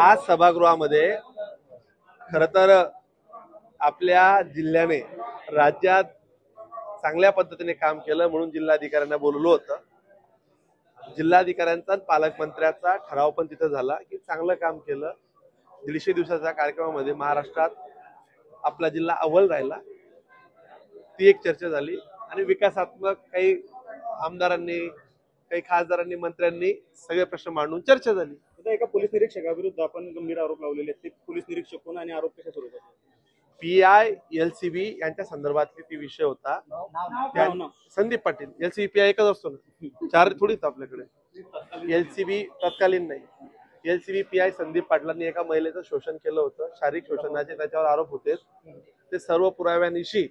आज सभागृहामध्ये खरं तर आपल्या जिल्ह्याने राज्यात चांगल्या पद्धतीने काम केलं म्हणून जिल्हाधिकाऱ्यांना बोलवलं होतं। जिल्हाधिकाऱ्यांचा पालकमंत्र्याचा ठराव पण तिथं झाला की चांगलं काम केलं। 150 दिवसाच्या कार्यक्रमामध्ये महाराष्ट्रात आपला जिल्हा अव्वल राहिला, ती एक चर्चा झाली। आणि विकासात्मक काही आमदारांनी, काही खासदारांनी, मंत्र्यांनी सगळे प्रश्न मांडून चर्चा झाली। एका पोलीस निरीक्षकाविरुद्ध आपण गंभीर आरोप लावलेले आहेत, ते पोलीस निरीक्षक कोण आणि आरोप कशा स्वरूपात? पीआय एलसीबी यांच्या संदर्भातली ती विषय होता। संदीप पाटील, एलसीबी पीआय एकच असतो ना, चार थोडीच आपल्याकडे। एलसीबी तत्कालीन नाही, एलसीबी पीआय संदीप पाटलांनी एका महिलेचं शोषण केलं होतं, शारीरिक शोषणाचे त्याच्यावर आरोप होते। ते सर्व पुराव्यानिशी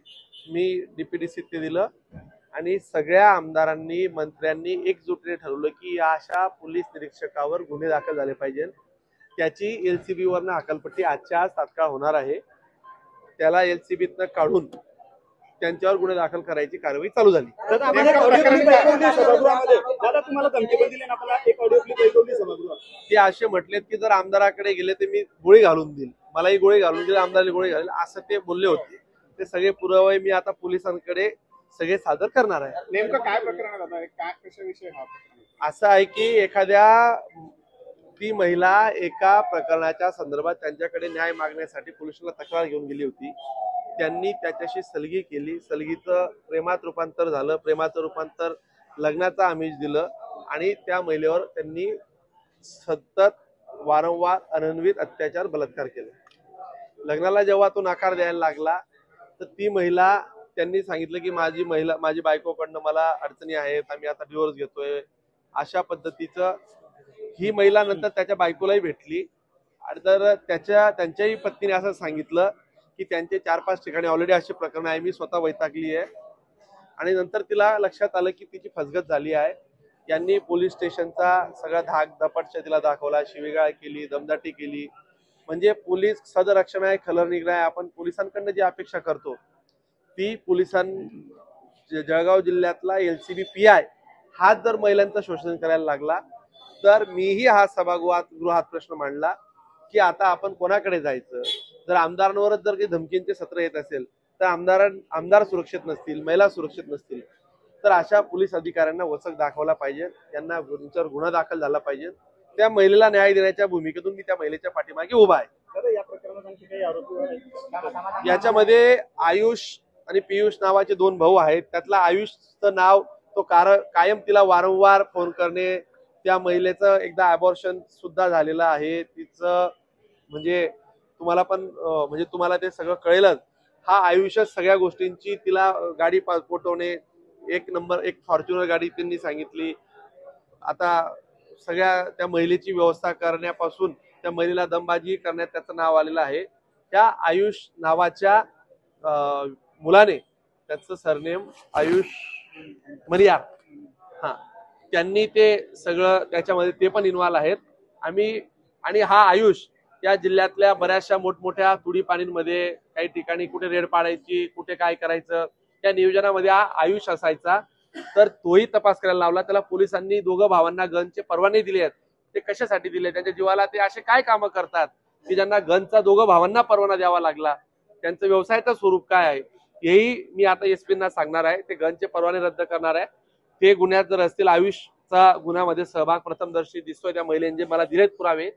मी डीपीडीसीत ते दिलं आणि सगळ्या आमदारांनी, मंत्र्यांनी एकजुटीने ठरवलं की अशा पोलीस निरीक्षकावर गुन्हे दाखल झाले पाहिजे। त्याची एलसीबी वरनं हकालपट्टी आजच्या आज तात्काळ होणार आहे। त्याला एलसीबीतनं काढून त्यांच्यावर गुन्हे दाखल करायची कारवाई चालू झाली। ते असे म्हटलेत की जर आमदाराकडे गेले तर मी गोळी घालून देईल, मलाही गोळी घालून देईल, आमदाराला गोळी घालेल, असं ते बोलले होते। ते सगळे पुरावे मी आता पोलिसांकडे सगळे सादर करणार आहे। नेमकं काय प्रकरण आहे, काय कशाविषयी हा प्रकरण? असं आहे की एखाद्या ती महिला एका प्रकरणाच्या संदर्भात त्यांच्याकडे न्याय मागण्यासाठी पोलिसांना तक्रार घेऊन गेली होती। त्यांनी त्याच्याशी सलगी केली, सलगीचं प्रेमात रूपांतर झालं, प्रेमाचं रूपांतर लग्नाचं आमिष दिलं आणि त्या महिलेवर त्यांनी सतत वारंवार अनन्वित अत्याचार, बलात्कार केले। लग्नाला जेव्हा तो नकार द्यायला लागला तर ती महिला, त्यांनी सांगितलं की माझी बायकोकडनं मला अडचणी आहेत, आम्ही आता डिवोर्स घेतोय, अशा पद्धतीचं। ही महिला नंतर त्याच्या बायकोलाही भेटली आणि तर त्यांच्याही पत्नीने असं सांगितलं की त्यांचे 4-5 ठिकाणी ऑलरेडी अशी प्रकरण आहे, मी स्वतः वैतागली आहे। आणि नंतर तिला लक्षात आलं की तिची फसगत झाली आहे। यांनी पोलीस स्टेशनचा सगळा धाक दपटशा तिला दाखवला, शिवीगाळ केली, दमदाटी केली। म्हणजे पोलीस सदरक्षण आहे, खलर निग्रह आहे। आपण पोलिसांकडनं जी अपेक्षा करतो ती जळगाव जिल्ह्यातला एलसीबी पीआय हाच जर महिलांचं शोषण करायला लागला तर मीही हा सभागृहात प्रश्न मांडला की आता आपण कोणाकडे जायचं। जर आमदारांवरच जर काही धमकींचे सत्र येत असेल तर आमदार सुरक्षित नसतील, महिला सुरक्षित नसतील तर अशा पोलीस अधिकाऱ्यांना वचक दाखवला पाहिजे, त्यांना त्यांच्यावर गुन्हा दाखल झाला पाहिजे। त्या महिलेला न्याय देण्याच्या भूमिकेतून मी त्या महिलेच्या पाठीमागे उभा आहे। या प्रकरणात आणखी काही आरोपी? याच्यामध्ये आयुष आणि पियुष नावाचे 2 भाऊ आहेत। त्यातला आयुषचं नाव, तो कायम तिला वारंवार फोन करणे, त्या महिलेचं एकदा अबॉर्शन सुद्धा झालेलं आहे तिचं, म्हणजे तुम्हाला ते सगळं कळेलच। हा आयुष्य सगळ्या गोष्टींची, तिला गाडी पोटवणे, एक फॉर्च्युनर गाडी त्यांनी सांगितली। आता सगळ्या त्या महिलेची व्यवस्था करण्यापासून त्या महिलेला दमबाजी करण्यात त्याचं नाव आलेलं आहे। त्या आयुष नावाच्या मुलाने, त्याचं सरनेम आयुष मरिया, त्यांनी ते सगळं त्याच्यामध्ये ते पण इन्व्हॉल्व आहेत। आणि हा आयुष या जिल्ह्यातल्या बऱ्याचशा मोठमोठ्या तुडी पाणींमध्ये काही ठिकाणी कुठे रेड पाडायची, कुठे काय करायचं, त्या नियोजनामध्ये हा आयुष असायचा। तर तोही तपास करायला लावला। त्याला पोलिसांनी 2 भावांना गनचे परवाने दिले आहेत। ते कशासाठी दिले, त्यांच्या जीवाला ते असे काय कामं करतात की ज्यांना गनचा 2 भावांना परवाना द्यावा लागला, त्यांचं व्यवसायाचं स्वरूप काय आहे, हेही मी आता एसपींना सांगणार आहे। ते गनचे परवाने रद्द करणार आहे। ते गुन्ह्यात जर असतील, आयुषचा गुन्ह्यामध्ये सहभाग प्रथमदर्शी दिसतोय, त्या महिलेने जे मला दिलेत पुरावे,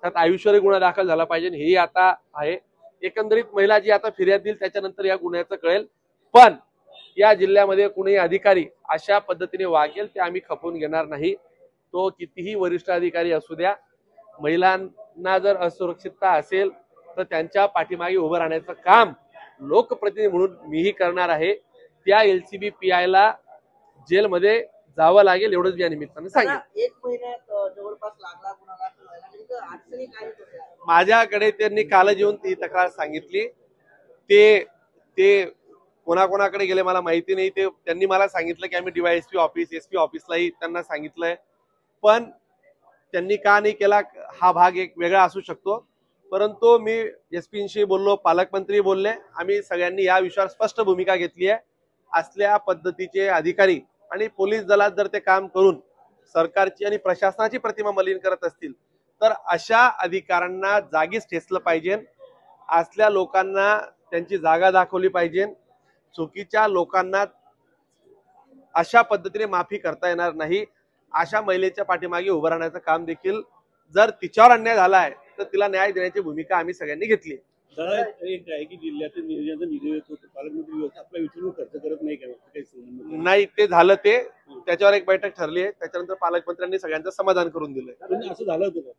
त्यात आयुष्यही गुन्हा दाखल झाला पाहिजे, हेही आता आहे। एकंदरीत महिला जी आता फिर्याद देईल त्याच्यानंतर या गुन्ह्याचं कळेल। पण या जिल्ह्यामध्ये कुणीही अधिकारी अशा पद्धतीने वागेल ते आम्ही खपवून घेणार नाही। तो कितीही वरिष्ठ अधिकारी असू द्या, महिलांना जर असुरक्षितता असेल तर त्यांच्या पाठीमागे उभं राहण्याचं काम लोकप्रतिनिधी म्हणून मीही करणार आहे। त्या एलसीबी पीआयला जेलमध्ये जावं लागेल एवढंच या निमित्तानं सांगितलं। 1 महिन्यात जवळपास लागला कुणाला अडचणी काय होत्या? माझ्याकडे त्यांनी काल येऊन ती तक्रार सांगितली। ते कोणाकोणाकडे गेले मला माहिती नाही। ते त्यांनी मला सांगितलं की आम्ही डीवायएसपी ऑफिस, एसपी ऑफिसलाही त्यांना सांगितलंय, पण त्यांनी का नाही केला हा भाग एक वेगळा असू शकतो। परंतु मी एसपींशी बोललो, पालकमंत्री बोलले, आम्ही सगळ्यांनी या विषयावर स्पष्ट भूमिका घेतली आहे। असल्या पद्धतीचे अधिकारी आणि पोलीस दलात जर ते काम करून सरकारची आणि प्रशासनाची प्रतिमा मलिन करत असतील तर अशा अधिकाऱ्यांना जागीच ठेचलं पाहिजे. असल्या लोकांना त्यांची जागा दाखवली पाहिजे. चुकीच्या लोकांना अशा पद्धतीने माफी करता येणार नाही. अशा महिलेच्या पाठीमागे उभं राहण्याचं काम देखील जर तिच्यावर अन्याय झालाय तर तिला न्याय देण्याची भूमिका आम्ही सगळ्यांनी घेतली. दादा, एक आहे की जिल्ह्यातील नियोजनाचा निधी येतो पालकमंत्री आपला विचारून खर्च करत नाही का काही संबंध नाही, ते झालं. ते त्याच्यावर एक बैठक ठरली आहे. त्याच्यानंतर पालकमंत्र्यांनी सगळ्यांचं समाधान करून दिलंय. नाही? असं झालं होतं का?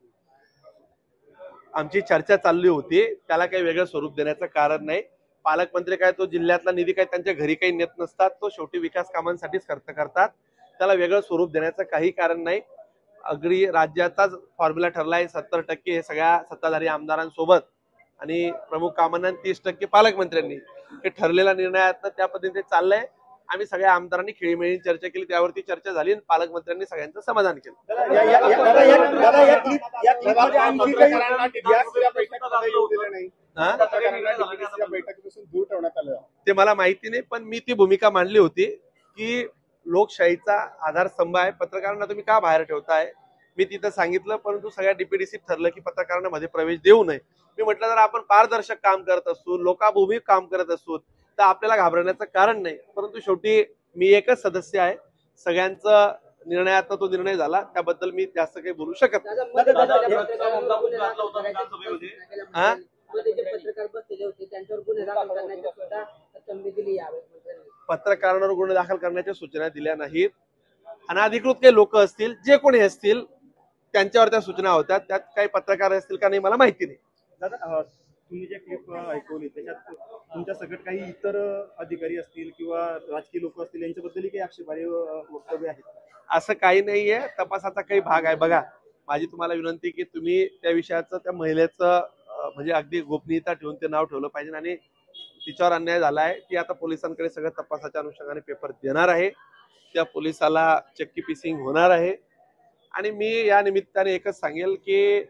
आमची चर्चा चालली होती. त्याला काही वेगळं स्वरूप देण्याचं कारण नाही. पालकमंत्री काय तो जिल्ह्यातला निधी काय त्यांच्या घरी काही नेत नसतात. तो शेवटी विकास कामांसाठीच खर्च करतात. त्याला वेगळं स्वरूप देण्याचं काही कारण नाही. अगदी राज्याचाच फॉर्म्युला ठरलाय. 70% हे सगळ्या सत्ताधारी आमदारांसोबत आणि प्रमुख कामांना 30% पालकमंत्र्यांनी हे ठरलेला निर्णयात त्या पद्धतीने चाललंय. आम्ही सगळ्या आमदारांनी खेळीमेळीने चर्चा केली. त्यावरती चर्चा झाली आणि पालकमंत्र्यांनी सगळ्यांचं समाधान केलं. ते मला माहिती नाही, पण मी ती भूमिका मांडली होती की लोकशाहीचा आधारस्तंभ आहे. पत्रकारांना तुम्ही का बाहेर ठेवताय? मी तिथं सांगितलं, परंतु सगळ्या डीपीडीसीत ठरलं की पत्रकारांना मध्ये प्रवेश देऊ नये. मी म्हटलं जर आपण पारदर्शक काम करत असू, लोकाभिमुख काम करत असू तर आपल्याला घाबरण्याचं कारण नाही. परंतु शेवटी मी एकच सदस्य आहे. सगळ्यांचा निर्णयात तो निर्णय झाला. त्याबद्दल मी जास्त काही बोलू शकत नाही. पत्रकार बसलेले होते त्यांच्यावर गुन्हे दाखल करण्याची सुद्धा संधी दिली यावेळी. पत्रकारांवर गुन्हे दाखल करण्याच्या सूचना दिल्या नाहीत. अनाधिकृत काही लोक असतील, जे कोणी असतील त्यांच्यावर त्या सूचना होत्या. त्यात काही पत्रकार असतील का नाही मला माहिती नाही. दादा, तुम्ही जे क्लिप ऐकवली त्याच्यात तुमच्या सगळं काही इतर अधिकारी असतील किंवा राजकीय लोक असतील यांच्याबद्दल काही आक्षेपार्ह वक्तव्य आहेत? असं काही नाहीये. तपासाचा काही भाग आहे. बघा, माझी तुम्हाला विनंती की तुम्ही त्या विषयाचं, त्या महिलेचं म्हणजे अगदी गोपनीयता ठेवून ते नाव ठेवलं पाहिजे. आणि तिच्यावर अन्याय झालाय. ती आता पोलिसांकडे सगळं तपासाच्या अनुषंगाने पेपर देणार आहे. त्या पोलिसाला चक्की पिसिंग होणार आहे. आणि मी या निमित्ताने एकच सांगेल की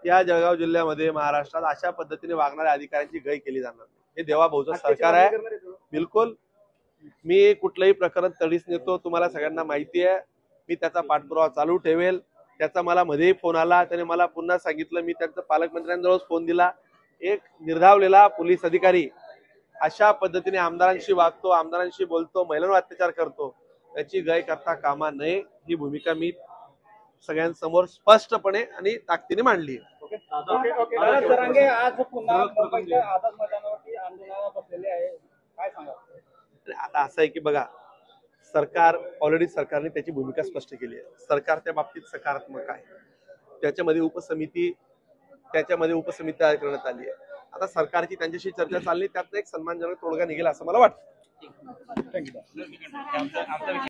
या जळगाव जिल्ह्यामध्ये, महाराष्ट्रात अशा पद्धतीने वागणाऱ्या अधिकाऱ्यांची गय केली जाणार नाही. हे देवाभाऊचं सरकार आहे. बिलकुल. मी कुठलंही प्रकरण तडीस नेतो, तुम्हाला सगळ्यांना माहिती आहे. मी त्याचा पाठपुरावा चालू ठेवेल. त्याचा मला मध्येही फोन आला. त्याने मला पुन्हा सांगितलं. मी त्यांचा पालकमंत्र्यांजवळ फोन दिला. एक निर्धावलेला पोलीस अधिकारी अशा पद्धतीने आमदारांशी वागतो, आमदारांशी बोलतो, महिलांवर अत्याचार करतो, याची गय करता कामा नये. ही भूमिका मी सगळ्यांसमोर स्पष्टपणे आणि ताकदीने मांडली आहे. आज पुन्हा मुंबईच्या आझाद मैदानावरती आंदोलनाला बसलेले आहे, काय सांगा? आता असं आहे की बघा, सरकार ऑलरेडी सरकारने त्याची भूमिका स्पष्ट केली आहे. सरकार त्या बाबतीत सकारात्मक आहे. त्याच्यामध्ये उपसमिती तयार करण्यात आली आहे. आता सरकारची त्यांच्याशी चर्चा चालली. त्यात एक सन्मानजनक तोडगा निघेल असं मला वाटतं.